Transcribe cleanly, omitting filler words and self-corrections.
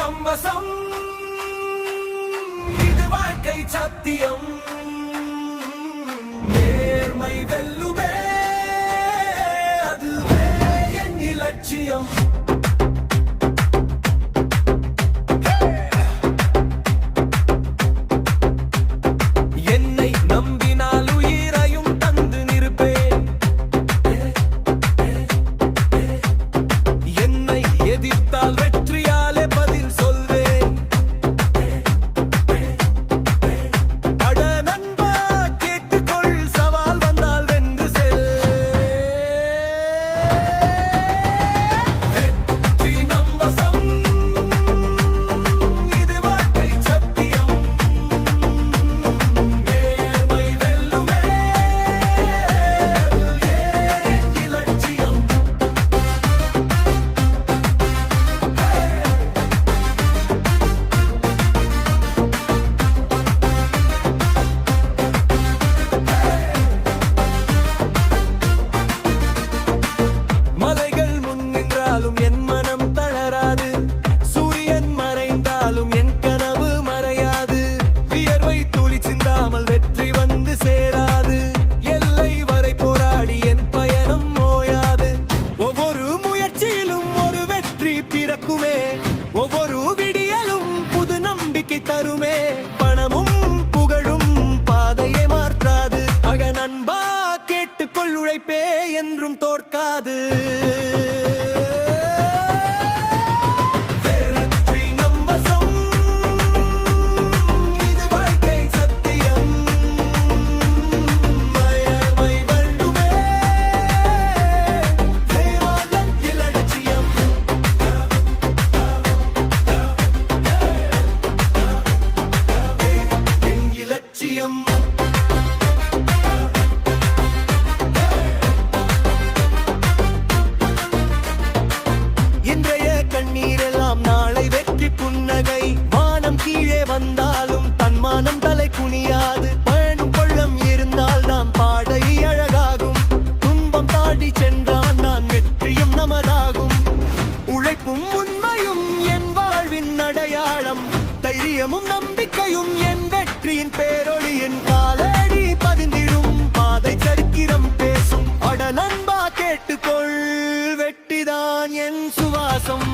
நம் வசம், இது வாழ்க்கை சத்தியம். நேர்மை வெல்லுமே, அதுவே என் இலட்சியம். என்னை நம்பினால் உயிரையும் தந்து நிற்பேன். என்னை எதிர்த்தால் வெற்றியாலே பதில் சொல்வேன். அட நண்பா கேட்டுக்கொள், சவால் வந்தால் வென்று செல். வெற்றி நம் வசம், இது வாழ்க்கை சத்தியம். நேர்மை வெல்லுமே, என் இலட்சியம். மலைகள் முன் நின்றாலும் என் மனம் தளராது. சூரியன் மறைந்தாலும் என் கனவு மறையாது. வியர்வை துளி சிந்தாமல் வெற்றி வந்து சேராது. எல்லை வரை போராடி என் பயணம் ஓயாது. ஒவ்வொரு முயற்சியிலும் ஒரு வெற்றி பிறக்குமே. ஒவ்வொரு விடியலும் புது நம்பிக்கை தருமே. பணமும் புகழும் பாதையை மாற்றாது. அக நண்பா கேட்டுக்கொள், உழைப்பே என்றும் தோற்காது. வெற்றி நம் வசம், இது வாழ்க்கை சத்தியம். நேர்மை வெல்லுமே, தேவாலன் இலட்சியம். என் இலட்சியம். இன்றைய கண்ணீரெல்லாம் நாளை வெற்றி புன்னகை. வானம் கீழே வந்தாலும் தன்மானம் தலை குனியாது. பயணம் கொள்ளம் இருந்தால் நாம் பாடை அழகாகும். துன்பம் தாண்டி சென்றால் நான் வெற்றியும் நமதாகும். உழைப்பும் உண்மையும் என் வாழ்வின் அடையாளம். தைரியமும் நம்பிக்கையும் என் வெற்றியின் பேரொளியின் காலடி பதிந்திடும். பாதை சரித்திரம் பேசும். அட நண்பா கேட்டுக்கொள், வெற்றிதான் என் சுவாசம்.